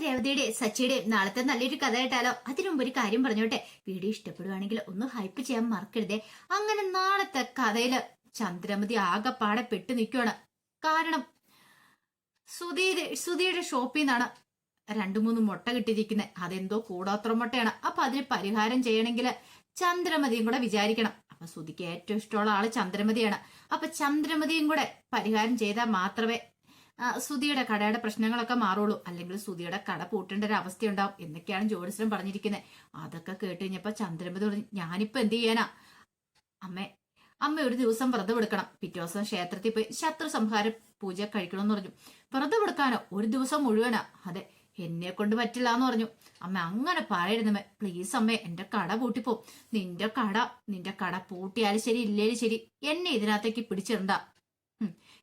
രേവതിയുടെ സച്ചിയുടെ നാളത്തെ നല്ലൊരു കഥ കേട്ടാലോ? അതിനുമുമ്പ് ഒരു കാര്യം പറഞ്ഞോട്ടെ. വീഡിയോ ഇഷ്ടപ്പെടുവാണെങ്കിൽ ഒന്ന് ഹൈപ്പ് ചെയ്യാൻ മറക്കരുതേ. അങ്ങനെ നാളത്തെ കഥയില് ചന്ദ്രമതി ആകെപ്പാടെ പെട്ടു നിൽക്കുവാണ്. കാരണം സുധിയുടെ ഷോപ്പിൽ നിന്നാണ് 2-3 മുട്ട കിട്ടിയിരിക്കുന്നത്. അതെന്തോ കൂടാത്ര മുട്ടയാണ്. അപ്പൊ അതിന് പരിഹാരം ചെയ്യണമെങ്കിൽ ചന്ദ്രമതിയും കൂടെ വിചാരിക്കണം. അപ്പൊ സുധിക്ക് ഏറ്റവും ഇഷ്ടമുള്ള ആള് ചന്ദ്രമതിയാണ്. അപ്പൊ ചന്ദ്രമതിയും കൂടെ പരിഹാരം ചെയ്താൽ മാത്രമേ സുധിയുടെ കടയുടെ പ്രശ്നങ്ങളൊക്കെ മാറുള്ളൂ. അല്ലെങ്കിൽ സുധിയുടെ കട പൂട്ടേണ്ട ഒരു അവസ്ഥയുണ്ടാവും എന്നൊക്കെയാണ് ജ്യോതിഷം പറഞ്ഞിരിക്കുന്നത്. അതൊക്കെ കേട്ട് കഴിഞ്ഞപ്പോ ചന്ദ്രമതി പറഞ്ഞു, ഞാനിപ്പോ എന്ത് ചെയ്യാനാ അമ്മ ഒരു ദിവസം വ്രതം എടുക്കണം. പിറ്റേ ദിവസം ക്ഷേത്രത്തിൽ പോയി ശത്രു സംഹാര പൂജ കഴിക്കണമെന്ന് പറഞ്ഞു. വ്രതം എടുക്കാനോ? ഒരു ദിവസം മുഴുവനാ? അതെ, എന്നെ കൊണ്ട് പറ്റില്ല എന്ന് പറഞ്ഞു. അമ്മ അങ്ങനെ പറയരുതമ്മേ, പ്ലീസ് അമ്മേ, എന്റെ കട പൂട്ടിപ്പോ. നിന്റെ കട പൂട്ടിയാലും ശരി ഇല്ലേലും ശരി എന്നെ ഇതിനകത്തേക്ക് പിടിച്ചിടണ്ട.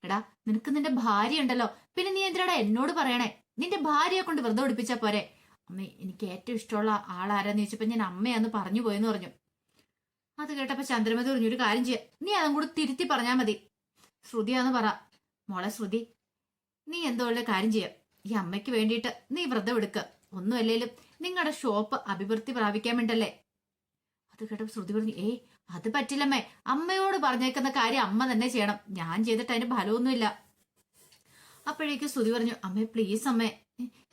എടാ, നിനക്ക് നിന്റെ ഭാര്യ ഉണ്ടല്ലോ, പിന്നെ നീ എന്തിനാടാ എന്നോട് പറയണേ? നിന്റെ ഭാര്യയെ കൊണ്ട് വ്രതം എടുപ്പിച്ചാ പോരെ. അമ്മേ, എനിക്ക് ഏറ്റവും ഇഷ്ടമുള്ള ആളാരാന്ന് ചോദിച്ചപ്പോ ഞാൻ അമ്മയാന്ന് പറഞ്ഞു പോയെന്ന് പറഞ്ഞു. അത് കേട്ടപ്പോ ചന്ദ്രമതി പറഞ്ഞു, ഒരു കാര്യം ചെയ്യാം, നീ അതും കൂടെ തിരുത്തി പറഞ്ഞാ മതി. ശ്രുതിയാന്ന് പറ. മോളെ ശ്രുതി, നീ എന്തോള്ള കാര്യം ചെയ്യാം, ഈ അമ്മയ്ക്ക് വേണ്ടിയിട്ട് നീ വ്രതം എടുക്കുക. ഒന്നും അല്ലേലും നിങ്ങളുടെ ഷോപ്പ് അഭിവൃദ്ധി പ്രാപിക്കാൻ വേണ്ടല്ലേ. അത് കേട്ടപ്പോ ശ്രുതി പറഞ്ഞു, അത് പറ്റില്ലമ്മേ, അമ്മയോട് പറഞ്ഞേക്കുന്ന കാര്യം അമ്മ തന്നെ ചെയ്യണം. ഞാൻ ചെയ്തിട്ട് അതിന് ഫലമൊന്നുമില്ല. അപ്പോഴേക്ക് ശ്രുതി പറഞ്ഞു, അമ്മേ പ്ലീസ് അമ്മേ,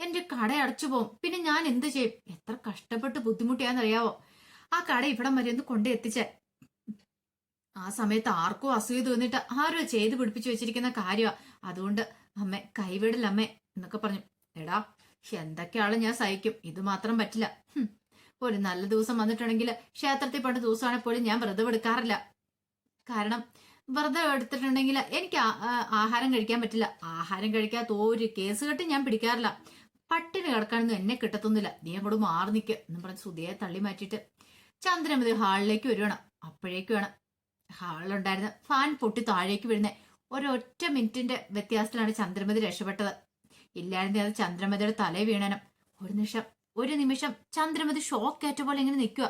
എന്റെ കട അടച്ചു പോകും, പിന്നെ ഞാൻ എന്ത് ചെയ്യും? എത്ര കഷ്ടപ്പെട്ട് ബുദ്ധിമുട്ടിയാന്നറിയാവോ ആ കട ഇവിടം വരെ ഒന്ന് കൊണ്ടു എത്തിച്ചേ. ആ സമയത്ത് ആർക്കും അസൂയ തോന്നിട്ട് ആരോ ചെയ്ത് പിടിപ്പിച്ചു വെച്ചിരിക്കുന്ന കാര്യമാ. അതുകൊണ്ട് അമ്മേ കൈവിടില്ല അമ്മേ എന്നൊക്കെ പറഞ്ഞു. എടാ, എന്തൊക്കെയാളും ഞാൻ സഹിക്കും, ഇത് മാത്രം പറ്റില്ല. ഒരു നല്ല ദിവസം വന്നിട്ടുണ്ടെങ്കിൽ ക്ഷേത്രത്തിൽ പണ്ട് ദിവസമാണെങ്കിൽ പോലും ഞാൻ വ്രതം എടുക്കാറില്ല. കാരണം വ്രതം എടുത്തിട്ടുണ്ടെങ്കിൽ എനിക്ക് ആഹാരം കഴിക്കാൻ പറ്റില്ല. ആഹാരം കഴിക്കാത്ത ഒരു കേസ് കെട്ട് ഞാൻ പിടിക്കാറില്ല. പട്ടിണി കിടക്കാനൊന്നും എന്നെ കിട്ടത്തൊന്നുമില്ല. നീ അങ്ങോട്ട് മാറി നിൽക്കുക എന്നും പറഞ്ഞ് സുധിയെ തള്ളി മാറ്റിയിട്ട് ചന്ദ്രമതി ഹാളിലേക്ക് വരുവാണ്. അപ്പോഴേക്കുമാണ് ഹാളിലുണ്ടായിരുന്ന ഫാൻ പൊട്ടി താഴേക്ക് വീഴുന്നത്. ഒരൊറ്റ മിനിറ്റിന്റെ വ്യത്യാസത്തിലാണ് ചന്ദ്രമതി രക്ഷപ്പെട്ടത്. ഇല്ലായിരുന്നേ അത് ചന്ദ്രമതിയുടെ തലേ വീണനം. ഒരു നിമിഷം ചന്ദ്രമതി ഷോക്കേറ്റ പോലെ ഇങ്ങനെ നിൽക്കുക.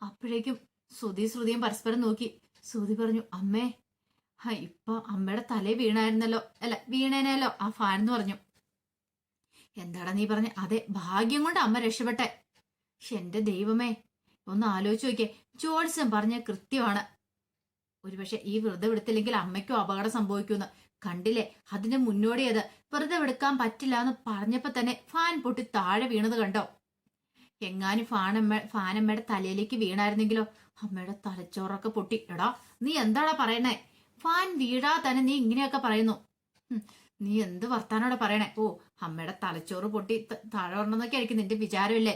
അപ്പോഴേക്കും ശ്രുതിയും പരസ്പരം നോക്കി. ശ്രുതി പറഞ്ഞു, അമ്മേ, ഇപ്പൊ അമ്മയുടെ തലേ വീണേനല്ലോ ആ ഫാൻ എന്ന് പറഞ്ഞു. എന്താടാ നീ പറഞ്ഞ? അതെ, ഭാഗ്യം കൊണ്ട് അമ്മ രക്ഷപ്പെട്ടെ. എന്റെ ദൈവമേ, ഒന്ന് ആലോചിച്ച് നോക്കിയേ, ജ്യോത്സ്യം പറഞ്ഞ കൃത്യമാണ്. ഒരുപക്ഷെ ഈ വ്രതം എടുത്തില്ലെങ്കിൽ അമ്മയ്ക്കും അപകടം സംഭവിക്കുമെന്ന്. കണ്ടില്ലേ, അതിന് മുന്നോടിയത് വ്രതം എടുക്കാൻ പറ്റില്ല എന്ന് പറഞ്ഞപ്പോ തന്നെ ഫാൻ പൊട്ടി താഴെ വീണത് കണ്ടോ? എങ്ങാനും ഫാനമ്മയുടെ തലയിലേക്ക് വീണായിരുന്നെങ്കിലോ? അമ്മയുടെ തലച്ചോറൊക്കെ പൊട്ടി. എടാ, നീ എന്താടാ പറയണേ? ഫാൻ വീഴാ തന്നെ നീ ഇങ്ങനെയൊക്കെ പറയുന്നു? നീ എന്ത് വർത്താനോടെ പറയണേ? ഓ, അമ്മയുടെ തലച്ചോറ് പൊട്ടി താഴെ വരണമെന്നൊക്കെ ആയിരിക്കും നിന്റെ വിചാരമില്ലേ?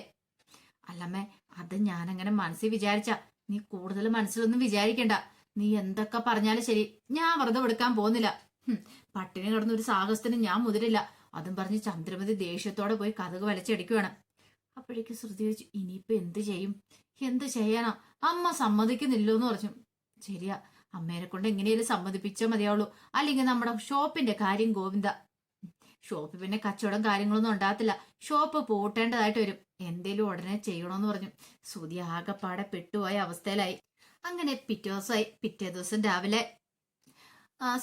അല്ലമ്മേ, അത് ഞാനങ്ങനെ മനസ്സിൽ വിചാരിച്ച. നീ കൂടുതൽ മനസ്സിലൊന്നും വിചാരിക്കണ്ട. നീ എന്തൊക്കെ പറഞ്ഞാലും ശരി, ഞാൻ വ്രതം എടുക്കാൻ പോകുന്നില്ല. പട്ടിണി കിടന്ന ഒരു സാഹസത്തിന് ഞാൻ മുതിരില്ല. അതും പറഞ്ഞ് ചന്ദ്രമതി ദേഷ്യത്തോടെ പോയി കതക് വലിച്ചടിക്കുവാണ്. അപ്പോഴേക്ക് ശ്രുതി ചോദിച്ചു, ഇനിയിപ്പൊ എന്ത് ചെയ്യാനാ? അമ്മ സമ്മതിക്കുന്നില്ലോ എന്ന് പറഞ്ഞു. ശരിയാ, അമ്മേനെ കൊണ്ട് എങ്ങനെയാലും സമ്മതിപ്പിച്ചാൽ മതിയാവുള്ളൂ. അല്ലെങ്കിൽ നമ്മുടെ ഷോപ്പിന്റെ കാര്യം ഗോവിന്ദ. ഷോപ്പ് പിന്നെ കച്ചവടം കാര്യങ്ങളൊന്നും ഉണ്ടാകത്തില്ല. ഷോപ്പ് പൂട്ടേണ്ടതായിട്ട് വരും. എന്തേലും ഉടനെ ചെയ്യണമെന്ന് പറഞ്ഞു. ശ്രുതി ആകെപ്പാടെ പെട്ടുപോയ അവസ്ഥയിലായി. അങ്ങനെ പിറ്റേ ദിവസം രാവിലെ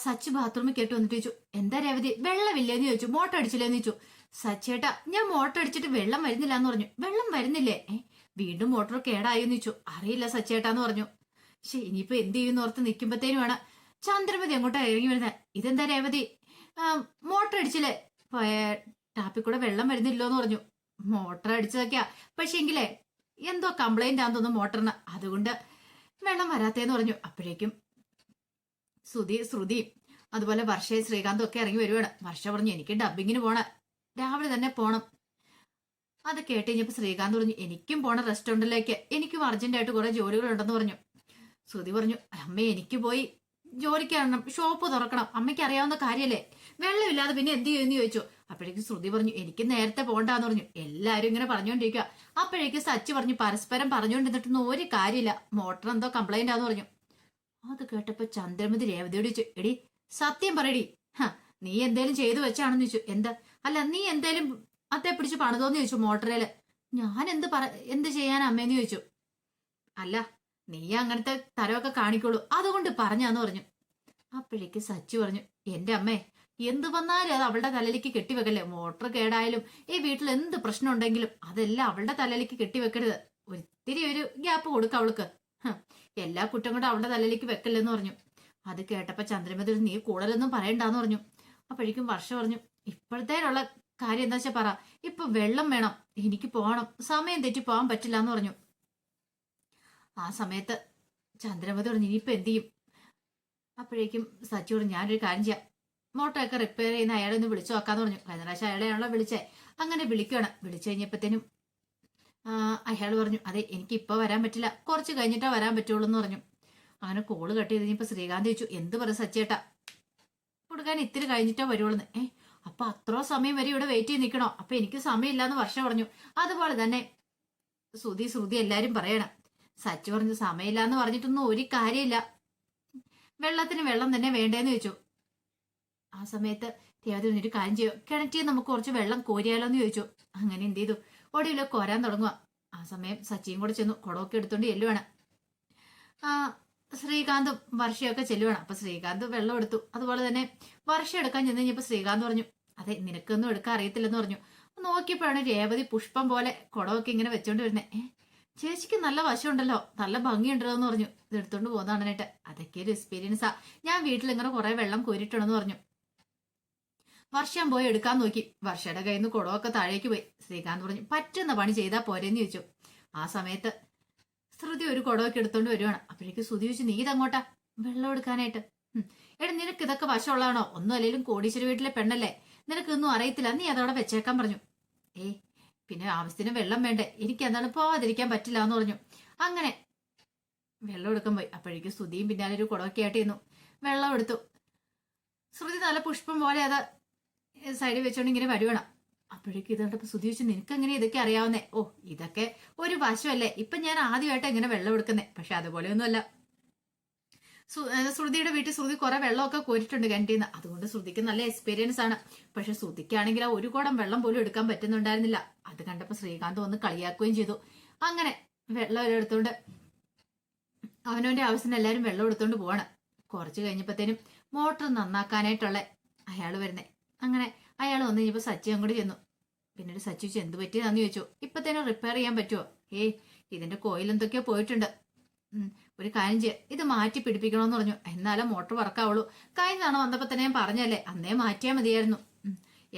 സച്ച് ബാത്റൂമിൽ കേട്ട് വന്നിട്ട് ചോദിച്ചു, എന്താ രേവതി, വെള്ളമില്ലേന്ന് ചോദിച്ചു. മോട്ടർ അടിച്ചില്ലേന്ന് ചോദിച്ചു. സച്ചേട്ടാ, ഞാൻ മോട്ടർ അടിച്ചിട്ട് വെള്ളം വരുന്നില്ല എന്ന് പറഞ്ഞു. വെള്ളം വരുന്നില്ലേ? വീണ്ടും മോട്ടോർ കേടായെന്ന് ചോദിച്ചു. അറിയില്ല സച്ചേട്ടാന്ന് പറഞ്ഞു. ഇനിയിപ്പോ എന്ത് ചെയ്യുന്ന ഓർത്ത് നിൽക്കുമ്പത്തേനുമാണ് ചന്ദ്രമതി അങ്ങോട്ടാ ഇറങ്ങി വരുന്നത്. ഇതെന്താ രേവതി, മോട്ടർ അടിച്ചില്ലേ? ടാപ്പിൽ കൂടെ വെള്ളം വരുന്നില്ലോന്ന് പറഞ്ഞു. മോട്ടർ അടിച്ചതൊക്കെയാ, പക്ഷെ എങ്കിലേ എന്തോ കംപ്ലൈന്റ് ആണെന്ന് തോന്നുന്നു മോട്ടറിന്, അതുകൊണ്ട് വെള്ളം വരാത്തേന്ന് പറഞ്ഞു. അപ്പോഴേക്കും ശ്രുതി അതുപോലെ വർഷയും ശ്രീകാന്തും ഒക്കെ ഇറങ്ങി വരുവാണ്. വർഷ പറഞ്ഞു, എനിക്ക് ഡബിങ്ങിന് പോണം, രാവിലെ തന്നെ പോണം. അത് കേട്ട് കഴിഞ്ഞപ്പോ ശ്രീകാന്ത് പറഞ്ഞു, എനിക്കും പോണം റെസ്റ്റോറന്റിലേക്ക്, എനിക്കും അർജന്റായിട്ട് കുറെ ജോലികളുണ്ടെന്ന് പറഞ്ഞു. ശ്രുതി പറഞ്ഞു, അമ്മ എനിക്ക് പോയി ജോലിക്ക് ഇറങ്ങണം, ഷോപ്പ് തുറക്കണം, അമ്മയ്ക്ക് അറിയാവുന്ന കാര്യല്ലേ, വെള്ളമില്ലാതെ പിന്നെ എന്ത് ചെയ്യുമെന്ന് ചോദിച്ചു. അപ്പോഴേക്കും ശ്രുതി പറഞ്ഞു, എനിക്ക് നേരത്തെ പോകണ്ടെന്ന് പറഞ്ഞു. എല്ലാരും ഇങ്ങനെ പറഞ്ഞുകൊണ്ടിരിക്കുക. അപ്പോഴേക്കും സച്ചി പറഞ്ഞു, പരസ്പരം പറഞ്ഞുകൊണ്ടിരുന്നിട്ടൊന്നും ഒരു കാര്യമില്ല, മോട്ടർ എന്തോ കംപ്ലൈന്റ് ആന്ന് പറഞ്ഞു. അത് കേട്ടപ്പോ ചന്ദ്രമതി രേവതിയോട് ചോദിച്ചു, എടി സത്യം പറയടി, നീ എന്തേലും ചെയ്തു വെച്ചാണെന്ന് ചോദിച്ചു. എന്താ? അല്ല, നീ എന്തേലും അത്തെ പിടിച്ച് പണിതോന്ന് ചോദിച്ചു മോട്ടറേല്. ഞാൻ എന്ത് ചെയ്യാൻ അമ്മേന്ന് ചോദിച്ചു. അല്ല, നീ അങ്ങനത്തെ തരമൊക്കെ കാണിക്കുള്ളൂ, അതുകൊണ്ട് പറഞ്ഞാന്ന് പറഞ്ഞു. അപ്പോഴേക്ക് സച്ചി പറഞ്ഞു, എന്റെ അമ്മേ, എന്ത് വന്നാലും അത് അവളുടെ തലയിലേക്ക് കെട്ടിവെക്കല്ലേ. മോട്ടർ കേടായാലും ഈ വീട്ടിൽ എന്ത് പ്രശ്നം ഉണ്ടെങ്കിലും അതെല്ലാം അവളുടെ തലയിലേക്ക് കെട്ടിവെക്കരുത്. ഒത്തിരി ഒരു ഗ്യാപ്പ് കൊടുക്ക അവൾക്ക്. എല്ലാ കുറ്റം കൂടെ അവളുടെ തലയിലേക്ക് വെക്കല്ലെന്ന് പറഞ്ഞു. അത് കേട്ടപ്പോ ചന്ദ്രമതി നീ കൂടുതലൊന്നും പറയണ്ടെന്ന് പറഞ്ഞു. അപ്പോഴേക്കും വർഷ പറഞ്ഞു, ഇപ്പോഴത്തേനുള്ള കാര്യം എന്താ വെച്ചാ പറ. ഇപ്പൊ വെള്ളം വേണം, എനിക്ക് പോകണം, സമയം തെറ്റി പോകാൻ പറ്റില്ല എന്ന് പറഞ്ഞു. ആ സമയത്ത് ചന്ദ്രമതി പറഞ്ഞു, ഇനിയിപ്പൊ എന്ത് ചെയ്യും? അപ്പോഴേക്കും സച്ചി പറഞ്ഞു, ഞാനൊരു കാര്യം ചെയ്യാം, മോട്ടറൊക്കെ റിപ്പയർ ചെയ്യുന്ന അയാളെ ഒന്ന് വിളിച്ചു നോക്കാന്ന് പറഞ്ഞു. കഴിഞ്ഞ പ്രാവശ്യം അയാളെയാണല്ലോ വിളിച്ചേ. അങ്ങനെ വിളിക്കുകയാണ്. വിളിച്ചു കഴിഞ്ഞപ്പോഴത്തേനും അയാൾ പറഞ്ഞു, അതെ എനിക്ക് ഇപ്പൊ വരാൻ പറ്റില്ല, കുറച്ച് കഴിഞ്ഞിട്ടാ വരാൻ പറ്റുള്ളൂ എന്ന് പറഞ്ഞു. അങ്ങനെ കോള് കട്ട് ചെയ്ത് കഴിഞ്ഞപ്പോ ശ്രീകാന്ത് ചോദിച്ചു, എന്ത് പറയും സച്ചേട്ടാ, കൊടുക്കാൻ ഇത്തിരി കഴിഞ്ഞിട്ടാ വരുവുള്ളൂ. അപ്പൊ അത്രോ സമയം വരെ ഇവിടെ വെയിറ്റ് ചെയ്ത് നിൽക്കണോ? അപ്പൊ എനിക്ക് സമയമില്ലാന്ന് വർഷ പറഞ്ഞു. അതുപോലെ തന്നെ ശ്രുതി എല്ലാരും പറയണം. സച്ചു പറഞ്ഞു, സമയമില്ലാന്ന് പറഞ്ഞിട്ടൊന്നും ഒരു കാര്യമില്ല, വെള്ളത്തിന് വെള്ളം തന്നെ വേണ്ടേന്ന് ചോദിച്ചു. ആ സമയത്ത് രേവതി ഒരു കാര്യം ചെയ്യും, കിണറ്റിൽ നമുക്ക് കുറച്ച് വെള്ളം കോരിയാലോന്ന് ചോദിച്ചു. അങ്ങനെ എന്ത് ചെയ്തു, ഒടുവില് കോരാൻ തുടങ്ങുക. ആ സമയം സച്ചിയും കൂടെ ചെന്നു കുടമൊക്കെ എടുത്തോണ്ട് ചെല്ലുവാണ്. ശ്രീകാന്തും വർഷയൊക്കെ ചെല്ലുവാണ്. അപ്പൊ ശ്രീകാന്ത് വെള്ളം എടുത്തു. അതുപോലെ തന്നെ വർഷ എടുക്കാൻ ചെന്ന് കഴിഞ്ഞപ്പോ ശ്രീകാന്ത് പറഞ്ഞു, അതെ നിനക്കൊന്നും എടുക്കാൻ അറിയത്തില്ലെന്ന് പറഞ്ഞു. നോക്കിയപ്പോഴാണ് രേവതി പുഷ്പം പോലെ കുടമൊക്കെ ഇങ്ങനെ വെച്ചോണ്ട് വരുന്നേ. ചേച്ചിക്ക് നല്ല വശമുണ്ടല്ലോ, നല്ല ഭംഗിയുണ്ടല്ലോ എന്ന് പറഞ്ഞു. ഇത് എടുത്തോണ്ട് പോകുന്നതാണേട്ട്. അതൊക്കെ ഒരു എക്സ്പീരിയൻസാ, ഞാൻ വീട്ടിൽ ഇങ്ങനെ കുറെ വെള്ളം കോരിട്ടുണ്ടെന്ന് പറഞ്ഞു. വർഷം പോയി എടുക്കാൻ നോക്കി. വർഷയുടെ കയ്യിൽ നിന്ന് കുടമൊക്കെ താഴേക്ക് പോയി. ശ്രീകാന്ത് പറഞ്ഞു, പറ്റുന്ന പണി ചെയ്താ പോരെന്ന് ചോദിച്ചു. ആ സമയത്ത് ശ്രുതി ഒരു കുടമൊക്കെ എടുത്തോണ്ട് വരുവാണ്. അപ്പോഴേക്ക് ശ്രുതി ചോദിച്ചു, നീ ഇതങ്ങോട്ടാ? വെള്ളം എടുക്കാനായിട്ട്. എടാ നിനക്ക് ഇതൊക്കെ വശമുള്ളതാണോ? ഒന്നും അല്ലെങ്കിലും കോടീശ്വര വീട്ടിലെ പെണ്ണല്ലേ, നിനക്കൊന്നും അറിയത്തില്ല, നീ അതവിടെ വെച്ചേക്കാൻ പറഞ്ഞു. പിന്നെ ആവശ്യത്തിന് വെള്ളം വേണ്ടേ, എനിക്ക് എന്താണ് പോവാതിരിക്കാൻ പറ്റില്ല എന്ന് പറഞ്ഞു. അങ്ങനെ വെള്ളം എടുക്കാൻ പോയി. അപ്പോഴേക്കും ശ്രുതിയും പിന്നാലെ ഒരു കുടമൊക്കെ ആയിട്ട് ഇരുന്നു. വെള്ളം എടുത്തു. ശ്രുതി നല്ല പുഷ്പം പോലെ അത് സൈഡിൽ വെച്ചോണ്ട് ഇങ്ങനെ വരുവാണ്. അപ്പോഴേക്കും ഇതോടൊപ്പം ശ്രുതി വെച്ച്, നിനക്ക് എങ്ങനെ ഇതൊക്കെ അറിയാവുന്നേ? ഇതൊക്കെ ഒരു വശമല്ലേ, ഇപ്പൊ ഞാൻ ആദ്യമായിട്ട് എങ്ങനെ വെള്ളം എടുക്കുന്നേ. പക്ഷെ അതുപോലെയൊന്നുമല്ല, ശ്രുതിയുടെ വീട്ടിൽ ശ്രുതി കുറെ വെള്ളമൊക്കെ കോരിട്ടുണ്ട് കിണറ്റിന്ന്. അതുകൊണ്ട് ശ്രുതിക്ക് നല്ല എക്സ്പീരിയൻസ് ആണ്. പക്ഷെ ശ്രുതിക്കാണെങ്കിൽ ഒരു കുടം വെള്ളം പോലും എടുക്കാൻ പറ്റുന്നുണ്ടായിരുന്നില്ല. അത് കണ്ടപ്പോ ശ്രീകാന്ത് വന്ന് കളിയാക്കുകയും ചെയ്തു. അങ്ങനെ വെള്ളം എടുത്തോണ്ട് അവനവന്റെ ആവശ്യത്തിന് എല്ലാരും വെള്ളം എടുത്തോണ്ട് പോവാണ്. കുറച്ച് കഴിഞ്ഞപ്പോഴത്തേനും മോട്ടർ നന്നാക്കാനായിട്ടുള്ള അയാൾ വരുന്നേ. അങ്ങനെ അയാൾ വന്നു കഴിഞ്ഞപ്പോ സച്ചി അങ്ങോട്ട് ചെന്നു. പിന്നീട് സച്ചി വെച്ച്, എന്ത് പറ്റിയതാന്ന് ചോദിച്ചു. ഇപ്പത്തേനും റിപ്പയർ ചെയ്യാൻ പറ്റുമോ? ഇതിന്റെ കോയിൽ എന്തൊക്കെയോ പോയിട്ടുണ്ട്, ഒരു കാര്യം ചെയ്യാം, ഇത് മാറ്റി പിടിപ്പിക്കണമെന്ന് പറഞ്ഞു. എന്നാലും മോട്ടർ വർക്കാവുള്ളൂ. കഴിഞ്ഞ തവണ വന്നപ്പോ തന്നെ ഞാൻ പറഞ്ഞല്ലേ, അന്നേ മാറ്റിയാൽ മതിയായിരുന്നു.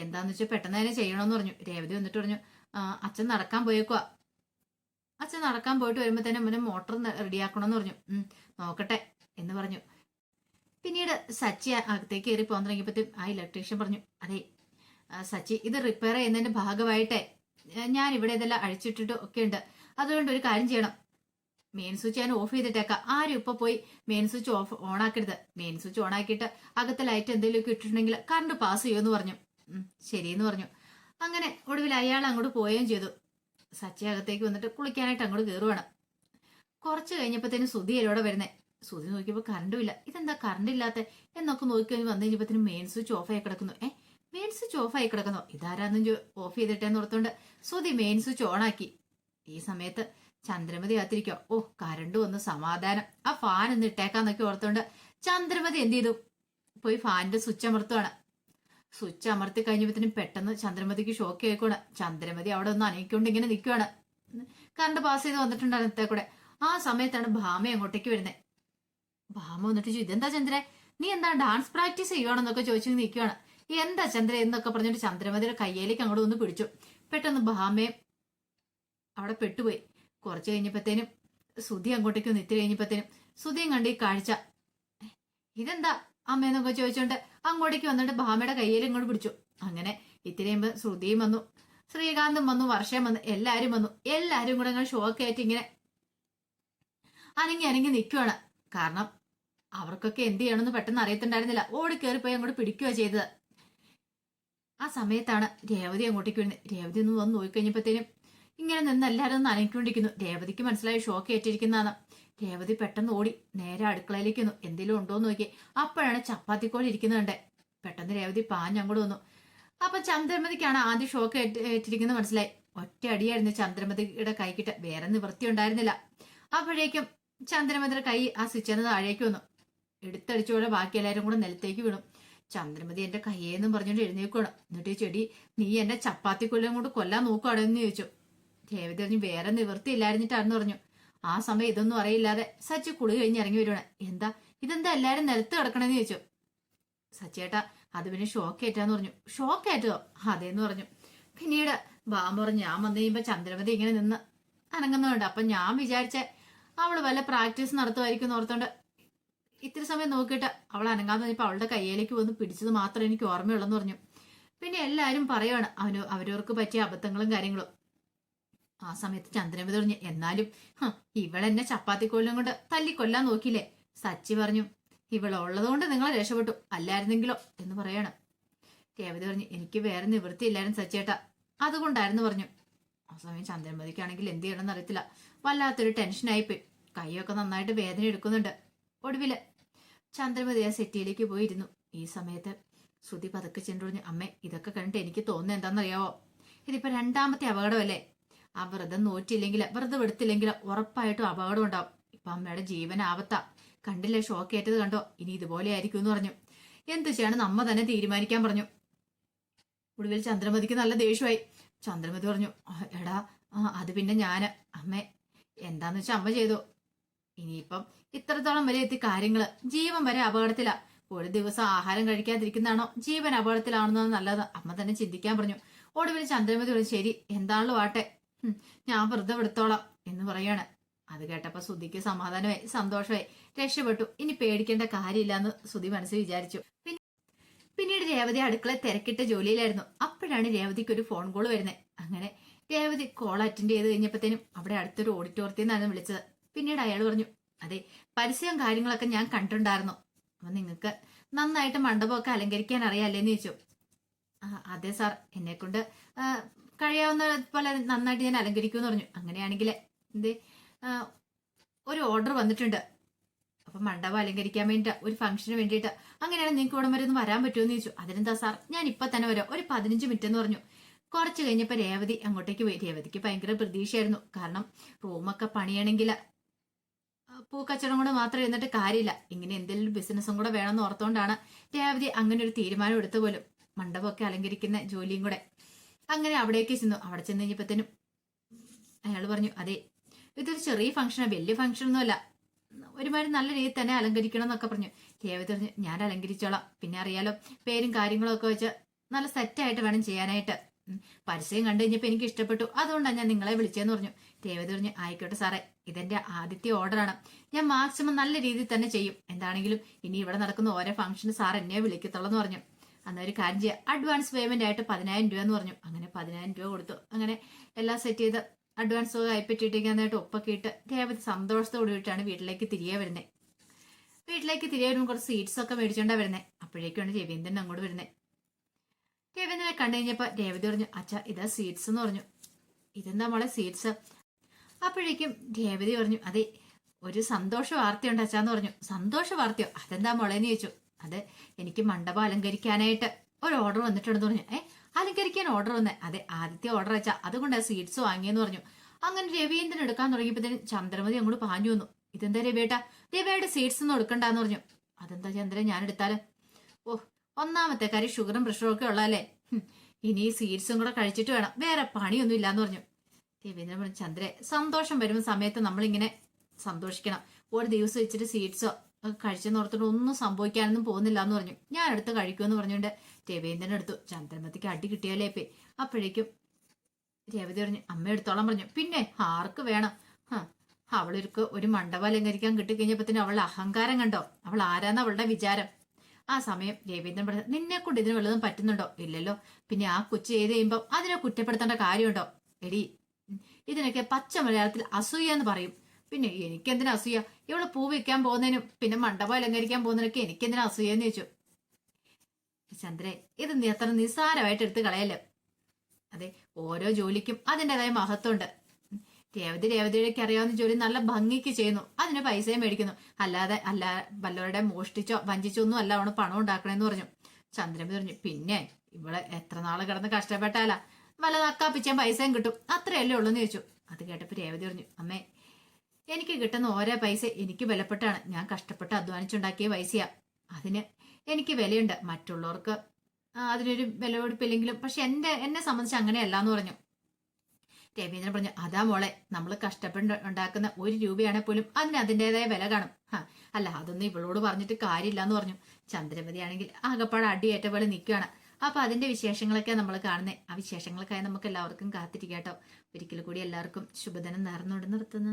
എന്താന്ന് വെച്ചാൽ പെട്ടെന്ന് തന്നെ ചെയ്യണമെന്ന് പറഞ്ഞു. രേവതി വന്നിട്ട് പറഞ്ഞു, അച്ഛൻ നടക്കാൻ പോയേക്കുവാ, അച്ഛൻ നടക്കാൻ പോയിട്ട് വരുമ്പോ തന്നെ മുന്നേ മോട്ടർ റെഡിയാക്കണമെന്ന് പറഞ്ഞു. നോക്കട്ടെ എന്ന് പറഞ്ഞു. പിന്നീട് സച്ചി അകത്തേക്ക് കയറി പോകാൻ തുടങ്ങിയപ്പോഴത്തേക്കും ആ ഇലക്ട്രീഷ്യൻ പറഞ്ഞു, അതെ സച്ചി, ഇത് റിപ്പയർ ചെയ്യുന്നതിന്റെ ഭാഗമായിട്ടേ ഞാൻ ഇവിടെ ഇതെല്ലാം അഴിച്ചിട്ടിട്ട് ഒക്കെ ഉണ്ട്. അതുകൊണ്ട് ഒരു കാര്യം ചെയ്യണം, മെയിൻ സ്വിച്ച് ഞാൻ ഓഫ് ചെയ്തിട്ടേക്കാം, ആരും ഇപ്പൊ പോയി മെയിൻ സ്വിച്ച് ഓൺ ആക്കരുത്. മെയിൻ സ്വിച്ച് ഓൺ ആക്കിയിട്ട് അകത്തെ ലൈറ്റ് എന്തെങ്കിലുമൊക്കെ ഇട്ടിട്ടുണ്ടെങ്കിൽ കറണ്ട് പാസ് ചെയ്യുമെന്ന് പറഞ്ഞു. ശരിയെന്ന് പറഞ്ഞു. അങ്ങനെ ഒടുവിൽ അയാൾ അങ്ങോട്ട് പോവുകയും ചെയ്തു. സച്ചി അകത്തേക്ക് വന്നിട്ട് കുളിക്കാനായിട്ട് അങ്ങോട്ട് കയറുവാണ്. കുറച്ച് കഴിഞ്ഞപ്പോഴത്തേനും ശ്രുതി അതിലൂടെ വരുന്നേ. ശ്രുതി നോക്കിയപ്പോൾ കറണ്ടും ഇല്ല. ഇതെന്താ കറണ്ട് ഇല്ലാത്ത എന്നൊക്കെ നോക്കി വന്നു കഴിഞ്ഞപ്പോഴത്തേനും മെയിൻ സ്വിച്ച് ഓഫ് ആയി കിടക്കുന്നു. മെയിൻ സ്വിച്ച് ഓഫ് ആയി കിടക്കുന്നു, ഇതാരാന്നും ഓഫ് ചെയ്തിട്ടേന്ന് ഓർത്തോണ്ട് ശ്രുതി മെയിൻ സ്വിച്ച് ഓൺ ആക്കി. ഈ സമയത്ത് ചന്ദ്രമതി കാത്തിരിക്കോ, കരണ്ട് വന്ന് സമാധാനം, ആ ഫാൻ ഒന്ന് ഇട്ടേക്കാന്നൊക്കെ ഓർത്തോണ്ട് ചന്ദ്രമതി എന്ത് ചെയ്തു, പോയി ഫാനിന്റെ സ്വിച്ച് അമർത്തുവാണ്. സ്വിച്ച് അമർത്തി കഴിഞ്ഞപ്പോഴത്തേനും പെട്ടെന്ന് ചന്ദ്രമതിക്ക് ഷോക്ക് ആയിക്കോണ്. ചന്ദ്രമതി അവിടെ ഒന്ന് അനങ്ങിക്കൊണ്ട് ഇങ്ങനെ നിൽക്കുവാണ്. കറണ്ട് പാസ് ചെയ്ത് വന്നിട്ടുണ്ടായിരുന്നു ഇത്തേ കൂടെ. ആ സമയത്താണ് ഭാമ അങ്ങോട്ടേക്ക് വരുന്നത്. ഭാമ വന്നിട്ട് ചോദിച്ചു, ഇതെന്താ ചന്ദ്ര, നീ എന്താ ഡാൻസ് പ്രാക്ടീസ് ചെയ്യുവാണെന്നൊക്കെ ചോദിച്ചു നിൽക്കുവാണ്. എന്താ ചന്ദ്ര എന്നൊക്കെ പറഞ്ഞിട്ട് ചന്ദ്രമതിയുടെ കയ്യിലേക്ക് അങ്ങോട്ട് ഒന്ന് പിടിച്ചു. പെട്ടെന്ന് ഭാമയും അവിടെ പെട്ടുപോയി. കുറച്ച് കഴിഞ്ഞപ്പോഴത്തേനും ശ്രുതി അങ്ങോട്ടേക്ക് ഒന്ന് എത്തി കഴിഞ്ഞപ്പോഴത്തേനും ശ്രുതിയും കണ്ട് ഈ കാഴ്ച, ഇതെന്താ അമ്മയെന്നൊക്കെ ചോദിച്ചോണ്ട് അങ്ങോട്ടേക്ക് വന്നിട്ട് ഭാമയുടെ കയ്യിൽ ഇങ്ങോട്ട് പിടിച്ചു. അങ്ങനെ ഇത്തിരിയുമ്പോ ശ്രുതിയും വന്നു, ശ്രീകാന്തും വന്നു, വർഷയും വന്നു, എല്ലാരും വന്നു. എല്ലാരും കൂടെ ഇങ്ങനെ ഷോക്ക് ആയിട്ട് ഇങ്ങനെ അനങ്ങി നിൽക്കുവാണ്. കാരണം അവർക്കൊക്കെ എന്ത് ചെയ്യണമെന്ന് പെട്ടെന്ന് അറിയത്തുണ്ടായിരുന്നില്ല. ഓടിക്കേറിപ്പോയി അങ്ങോട്ട് പിടിക്കുക ചെയ്തത്. ആ സമയത്താണ് രേവതി അങ്ങോട്ടേക്ക് വരുന്നത്. രേവതി ഒന്ന് വന്ന് നോക്കിക്കഴിഞ്ഞപ്പോഴത്തേനും ഇങ്ങനെ നിന്ന് എല്ലാവരും ഒന്ന് അനങ്ങിക്കൊണ്ടിരിക്കുന്നു. രേവതിക്ക് മനസ്സിലായി ഷോക്ക് ഏറ്റിരിക്കുന്നതാണ്. രേവതി പെട്ടെന്ന് ഓടി നേരെ അടുക്കളയിലേക്ക് വന്നു. എന്തെങ്കിലും ഉണ്ടോന്ന് നോക്കി. അപ്പോഴാണ് ചപ്പാത്തിക്കോഴി ഇരിക്കുന്നുണ്ട്. പെട്ടെന്ന് രേവതി പാഞ്ഞ് അങ്ങോട്ട് വന്നു. അപ്പൊ ചന്ദ്രമതിക്കാണ് ആദ്യം ഷോക്ക് ഏറ്റിരിക്കുന്നത് മനസ്സിലായി. ഒറ്റ അടിയായിരുന്നു ചന്ദ്രമതിയുടെ കൈക്കിട്ട്, വേറെ നിവൃത്തി ഉണ്ടായിരുന്നില്ല. അപ്പോഴേക്കും ചന്ദ്രമതിയുടെ കൈ ആ സ്വിച്ചിന് താഴേക്ക് വന്നു. എടുത്തടിച്ചോടെ ബാക്കി എല്ലാവരും കൂടെ നിലത്തേക്ക് വീണു. ചന്ദ്രമതി എന്റെ കയ്യേന്നും പറഞ്ഞോണ്ട് എഴുന്നേൽക്കണം. എന്നിട്ട് ഈ ചെടി നീ എന്നെ ചപ്പാത്തി കൊല്ലം കൊണ്ട് കൊല്ലാൻ നോക്കുവാണെന്ന് ചോദിച്ചു. രേവതി പറഞ്ഞു വേറെ നിവൃത്തിയില്ലായിരുന്നിട്ടാണെന്ന് പറഞ്ഞു. ആ സമയം ഇതൊന്നും അറിയില്ലാതെ സച്ചി കുളി കഴിഞ്ഞ് ഇറങ്ങി വരുവാണ്. എന്താ ഇതെന്താ എല്ലാരും നിലത്ത് കിടക്കണെന്ന് ചോദിച്ചു. സച്ചേട്ടാ അത് പിന്നെ ഷോക്ക് ഏറ്റാന്ന് പറഞ്ഞു. ഷോക്ക് ഏറ്റോ? അതേന്ന് പറഞ്ഞു. പിന്നീട് ബാമ്പ പറഞ്ഞു ഞാൻ വന്നു കഴിയുമ്പോ ചന്ദ്രമതി ഇങ്ങനെ നിന്ന് അനങ്ങുന്നുണ്ട്. അപ്പൊ ഞാൻ വിചാരിച്ച അവള് വല്ല പ്രാക്ടീസ് നടത്തുമായിരിക്കും ഓർത്തോണ്ട് ഇത്തിരി സമയം നോക്കിയിട്ട് അവൾ അനങ്ങാതെ പറഞ്ഞപ്പോ അവളുടെ കയ്യിലേക്ക് വന്ന് പിടിച്ചത് മാത്രമേ എനിക്ക് ഓർമ്മയുള്ളെന്ന് പറഞ്ഞു. പിന്നെ എല്ലാരും പറയുവാണ് അവരവർക്ക് പറ്റിയ അബദ്ധങ്ങളും കാര്യങ്ങളും. ആ സമയത്ത് ചന്ദ്രമതി പറഞ്ഞു എന്നാലും ഇവളെന്നെ ചപ്പാത്തിക്കൊല്ലും കൊണ്ട് തല്ലിക്കൊല്ലാൻ നോക്കിയില്ലേ. സച്ചി പറഞ്ഞു ഇവളുള്ളതുകൊണ്ട് നിങ്ങൾ രക്ഷപ്പെട്ടു, അല്ലായിരുന്നെങ്കിലോ എന്ന് പറയാണ്. രേവതി പറഞ്ഞു എനിക്ക് വേറെ നിവൃത്തിയില്ലായിരുന്നു സച്ചേട്ടാ, അതുകൊണ്ടായിരുന്നു പറഞ്ഞു. ആ സമയം ചന്ദ്രമതിക്കാണെങ്കിൽ എന്ത് ചെയ്യണമെന്ന് അറിയത്തില്ല. വല്ലാത്തൊരു ടെൻഷനായിപ്പോയി. കൈയൊക്കെ നന്നായിട്ട് വേദന എടുക്കുന്നുണ്ട്. ഒടുവില് ചന്ദ്രമതി ആ സെറ്റിയിലേക്ക് പോയിരുന്നു. ഈ സമയത്ത് ശ്രുതി പതുക്കെ ചെன்று പറഞ്ഞു അമ്മേ ഇതൊക്കെ കണ്ടിട്ട് എനിക്ക് തോന്നുന്നത് എന്താണെന്നറിയാവോ, ഇതിപ്പോ രണ്ടാമത്തെ അപകടമല്ലേ. ആ വ്രതം നോറ്റില്ലെങ്കിലോ വ്രതം എടുത്തില്ലെങ്കിലോ ഉറപ്പായിട്ടും അപകടം ഉണ്ടാവും. ഇപ്പൊ അമ്മയുടെ ജീവൻ ആപത്താ. കണ്ടില്ലേ ഷോക്ക് ഏറ്റത് കണ്ടോ, ഇനി ഇതുപോലെ ആയിരിക്കും എന്ന് പറഞ്ഞു. എന്ത് ചെയ്യണം നമ്മ തന്നെ തീരുമാനിക്കാൻ പറഞ്ഞു. ഒടുവിൽ ചന്ദ്രമതിക്ക് നല്ല ദേഷ്യമായി. ചന്ദ്രമതി പറഞ്ഞു എടാ അത് പിന്നെ ഞാന് അമ്മേ എന്താന്ന് വെച്ചാ അമ്മ ചെയ്തു. ഇനിയിപ്പം ഇത്രത്തോളം വരെ എത്തി കാര്യങ്ങള് ജീവൻ വരെ അപകടത്തിലാ. ഒരു ദിവസം ആഹാരം കഴിക്കാതിരിക്കുന്നതാണോ ജീവൻ അപകടത്തിലാണെന്നോ നല്ലത് അമ്മ തന്നെ ചിന്തിക്കാൻ പറഞ്ഞു. ഒടുവിൽ ചന്ദ്രമതി പറഞ്ഞു ശരി എന്താണല്ലോ ആട്ടെ, ഞാൻ വ്രതം എടുത്തോളാം എന്ന് പറയാണ്. അത് കേട്ടപ്പോ സുധിക്ക് സമാധാനമായി, സന്തോഷമായി, രക്ഷപ്പെട്ടു. ഇനി പേടിക്കേണ്ട കാര്യമില്ലാന്ന് സുധി മനസ്സിൽ വിചാരിച്ചു. പിന്നീട് രേവതി അടുക്കള തിരക്കിട്ട ജോലിയിലായിരുന്നു. അപ്പോഴാണ് രേവതിക്ക് ഒരു ഫോൺ കോൾ വരുന്നത്. അങ്ങനെ രേവതി കോൾ അറ്റൻഡ് ചെയ്ത് കഴിഞ്ഞപ്പോഴത്തേനും അവിടെ അടുത്തൊരു ഓഡിറ്റോറിയത്തിൽ നിന്നാണ് വിളിച്ചത്. പിന്നീട് അയാൾ പറഞ്ഞു അതെ പരസ്യവും കാര്യങ്ങളൊക്കെ ഞാൻ കണ്ടിട്ടുണ്ടായിരുന്നു. അപ്പൊ നിങ്ങൾക്ക് നന്നായിട്ട് മണ്ഡപമൊക്കെ അലങ്കരിക്കാൻ അറിയാല്ലേന്ന് ചോദിച്ചു. അതെ സാർ എന്നെ കൊണ്ട് കഴിയാവുന്ന പോലെ നന്നായിട്ട് ഞാൻ അലങ്കരിക്കുമെന്ന് പറഞ്ഞു. അങ്ങനെയാണെങ്കിൽ എന്തേ ഒരു ഓർഡർ വന്നിട്ടുണ്ട്. അപ്പൊ മണ്ഡപം അലങ്കരിക്കാൻ വേണ്ടിട്ട് ഒരു ഫംഗ്ഷന് വേണ്ടിയിട്ട്. അങ്ങനെയാണെങ്കിൽ നിങ്ങൾക്ക് ഇവിടം വരെ ഒന്ന് വരാൻ പറ്റുമെന്ന് ചോദിച്ചു. അതിനെന്താ സാർ ഞാൻ ഇപ്പൊ തന്നെ വരാം, ഒരു 15 മിനിറ്റ് എന്ന് പറഞ്ഞു. കുറച്ച് കഴിഞ്ഞപ്പോ രേവതി അങ്ങോട്ടേക്ക് പോയി. രേവതിക്ക് ഭയങ്കര പ്രതീക്ഷയായിരുന്നു. കാരണം റൂമൊക്കെ പണിയണമെങ്കിൽ പൂക്കച്ചവടം കൊണ്ട് മാത്രം ഇരുന്നിട്ട് കാര്യമില്ല, ഇങ്ങനെ എന്തെങ്കിലും ബിസിനസ്സും കൂടെ വേണമെന്ന് ഓർത്തോണ്ടാണ് രേവതി അങ്ങനെ ഒരു തീരുമാനം എടുത്തു പോലും. മണ്ഡപമൊക്കെ അലങ്കരിക്കുന്ന ജോലിയും കൂടെ. അങ്ങനെ അവിടേക്ക് ചെന്നു. അവിടെ ചെന്ന് കഴിഞ്ഞപ്പോഴത്തേനും അയാൾ പറഞ്ഞു അതെ ഇതൊരു ചെറിയ ഫംഗ്ഷനാണ്, വലിയ ഫംഗ്ഷൻ ഒന്നും അല്ല, ഒരുമാതിരി നല്ല രീതിയിൽ തന്നെ അലങ്കരിക്കണം എന്നൊക്കെ പറഞ്ഞു. രേവതി പറഞ്ഞു ഞാൻ അലങ്കരിച്ചോളാം, പിന്നെ അറിയാലോ പേരും കാര്യങ്ങളും ഒക്കെ വെച്ച് നല്ല സെറ്റായിട്ട് വേണം ചെയ്യാനായിട്ട്. പരസ്യം കണ്ടു കഴിഞ്ഞപ്പോ എനിക്ക് ഇഷ്ടപ്പെട്ടു, അതുകൊണ്ടാണ് ഞാൻ നിങ്ങളെ വിളിച്ചതെന്ന് പറഞ്ഞു. രേവതി പറഞ്ഞു ആയിക്കോട്ടെ സാറേ, ഇതെന്റെ ആദ്യത്തെ ഓർഡറാണ്, ഞാൻ മാക്സിമം നല്ല രീതിയിൽ തന്നെ ചെയ്യും. എന്താണെങ്കിലും ഇനി ഇവിടെ നടക്കുന്ന ഓരോ ഫംഗ്ഷന് സാർ എന്നെ വിളിക്കത്തുള്ളൂ എന്ന് പറഞ്ഞു. അന്നൊരു കാര്യം ചെയ്യാം, അഡ്വാൻസ് പേയ്മെന്റ് ആയിട്ട് 10,000 രൂപ എന്ന് പറഞ്ഞു. അങ്ങനെ 10,000 രൂപ കൊടുത്തു. അങ്ങനെ എല്ലാം സെറ്റ് ചെയ്ത് അഡ്വാൻസ് കൈപ്പറ്റിയിട്ടേക്കാന്നായിട്ട് ഒപ്പൊക്കെ ഇട്ട് രേവതി സന്തോഷത്തോട് കൂടിയിട്ടാണ് വീട്ടിലേക്ക് തിരികെ വരുന്നത്. വീട്ടിലേക്ക് തിരികെ വരുമ്പോൾ കുറച്ച് സ്വീറ്റ്സ് ഒക്കെ മേടിച്ചോണ്ടാ വരുന്നത്. അപ്പോഴേക്കാണ് രവീന്ദ്രൻ അങ്ങോട്ട് വരുന്നത്. രവീന്ദ്രനെ കണ്ടു കഴിഞ്ഞപ്പോ രേവതി പറഞ്ഞു അച്ഛാ ഇതാ സ്വീറ്റ്സ് എന്ന് പറഞ്ഞു. ഇതെന്താ മോളെ സ്വീറ്റ്സ്? അപ്പോഴേക്കും രേവതി പറഞ്ഞു അതെ ഒരു സന്തോഷ വാർത്തയുണ്ട് അച്ഛാന്ന് പറഞ്ഞു. സന്തോഷ വാർത്തയോ? അതെന്താ മോളെന്ന് ചോദിച്ചു. അത് എനിക്ക് മണ്ഡപം അലങ്കരിക്കാനായിട്ട് ഒരു ഓർഡർ വന്നിട്ടുണ്ടെന്ന് പറഞ്ഞു. അലങ്കരിക്കാൻ ഓർഡർ വന്നേ? അതെ ആദ്യത്തെ ഓർഡർ വെച്ചാ, അതുകൊണ്ട് സ്വീറ്റ്സ് വാങ്ങിയെന്ന് പറഞ്ഞു. അങ്ങനെ രവീന്ദ്രൻ എടുക്കാൻ തുടങ്ങിയപ്പോഴത്തേനും ചന്ദ്രമതി അങ്ങോട്ട് പാഞ്ഞു വന്നു. ഇതെന്താ രവിയേട്ടാ, രവിയുടെ സ്വീറ്റ്സ് ഒന്നും എടുക്കണ്ടെന്ന് പറഞ്ഞു. അതെന്താ ചന്ദ്രൻ ഞാൻ എടുത്താല്? ഒന്നാമത്തെ കാര്യം ഷുഗറും പ്രഷറും ഒക്കെ ഉള്ളതല്ലേ, ഇനി ഈ സ്വീറ്റ്സും കൂടെ കഴിച്ചിട്ട് വേണം, വേറെ പണിയൊന്നും ഇല്ലാന്ന് പറഞ്ഞു. രവീന്ദ്രൻ പറഞ്ഞു ചന്ദ്രെ സന്തോഷം വരുന്ന സമയത്ത് നമ്മളിങ്ങനെ സന്തോഷിക്കണം, ഒരു ദിവസം ഇച്ചിരി സ്വീറ്റ്സോ കഴിച്ചെന്ന് ഓർത്തിട്ട് ഒന്നും സംഭവിക്കാനൊന്നും പോകുന്നില്ല എന്ന് പറഞ്ഞു. ഞാൻ എടുത്ത് കഴിക്കുമെന്ന് പറഞ്ഞുകൊണ്ട് രവീന്ദ്രൻ എടുത്തു. ചന്ദ്രമതിക്ക് അടി കിട്ടിയാലേ പേ. അപ്പോഴേക്കും രവതി പറഞ്ഞു അമ്മ എടുത്തോളം പറഞ്ഞു. പിന്നെ ആർക്ക് വേണം, അവൾക്ക് ഒരു മണ്ഡപം അലങ്കരിക്കാൻ കിട്ടിക്കഴിഞ്ഞപ്പോ അവളുടെ അഹങ്കാരം കണ്ടോ, അവൾ ആരാന്ന് അവളുടെ വിചാരം. ആ സമയം രവീന്ദ്രൻ പറഞ്ഞു നിന്നെ കൊണ്ട് ഇതിന് വല്ലതും പറ്റുന്നുണ്ടോ? ഇല്ലല്ലോ, പിന്നെ ആ കൊച്ചു ചെയ്ത് കഴിയുമ്പോ അതിനെ കുറ്റപ്പെടുത്തേണ്ട കാര്യമുണ്ടോ? എടി ഇതിനൊക്കെ പച്ച മലയാളത്തിൽ അസൂയ എന്ന് പറയും. പിന്നെ എനിക്കെന്തിനാ അസൂയ? ഇവള് പൂ വെക്കാൻ പോകുന്നതിനും പിന്നെ മണ്ഡപം അലങ്കരിക്കാൻ പോകുന്നതിനൊക്കെ എനിക്കെന്തിനാ അസൂയ എന്ന് ചോദിച്ചു. ചന്ദ്രേ ഇത് നീ അത്ര നിസ്സാരമായിട്ട് എടുത്ത് കളയല്ലോ. അതെ ഓരോ ജോലിക്കും അതിൻ്റെതായ മഹത്വമുണ്ട്. രേവതിയിലേക്ക് അറിയാവുന്ന ജോലി നല്ല ഭംഗിക്ക് ചെയ്യുന്നു, അതിന് പൈസയും മേടിക്കുന്നു, അല്ലാതെ വല്ലവരുടെ മോഷ്ടിച്ചോ വഞ്ചിച്ചോ ഒന്നും അല്ല അവണ് പണം ഉണ്ടാക്കണേന്ന് പറഞ്ഞു. ചന്ദ്രമതി പറഞ്ഞു പിന്നെ ഇവളെ എത്ര നാള് കിടന്ന് കഷ്ടപ്പെട്ടാലാ വല്ല നക്കാപ്പിച്ചാൻ പൈസയും കിട്ടും, അത്രയല്ലേ ഉള്ളൂന്ന് ചോദിച്ചു. അത് കേട്ടപ്പോ രേവതി പറഞ്ഞു അമ്മേ എനിക്ക് കിട്ടുന്ന ഓരോ പൈസ എനിക്ക് വിലപ്പെട്ടാണ്, ഞാൻ കഷ്ടപ്പെട്ട് അധ്വാനിച്ചുണ്ടാക്കിയ പൈസയാ, അതിന് എനിക്ക് വിലയുണ്ട്, മറ്റുള്ളവർക്ക് അതിനൊരു വിലപിടിപ്പില്ലെങ്കിലും, പക്ഷെ എന്നെ സംബന്ധിച്ച് അങ്ങനെയല്ല എന്ന് പറഞ്ഞു. രവീന്ദ്രൻ പറഞ്ഞു, അതാ മോളെ, നമ്മൾ കഷ്ടപ്പെട്ട് ഉണ്ടാക്കുന്ന 1 രൂപയാണെങ്കിൽ പോലും അതിന് അതിൻ്റെതായ വില കാണും. അല്ല, അതൊന്നും ഇവളോട് പറഞ്ഞിട്ട് കാര്യമില്ല എന്ന് പറഞ്ഞു. ചന്ദ്രമതി ആണെങ്കിൽ ആകപ്പാട് അടിയേറ്റ പോലെ നിൽക്കുകയാണ്. അപ്പൊ അതിന്റെ വിശേഷങ്ങളൊക്കെ നമ്മൾ കാണുന്നത്. ആ വിശേഷങ്ങൾക്കായി നമുക്ക് എല്ലാവർക്കും കാത്തിരിക്കാട്ടോ. ഒരിക്കൽ കൂടി എല്ലാവർക്കും ശുഭദിനം നേർന്നുകൊണ്ട് നിർത്തുന്നു.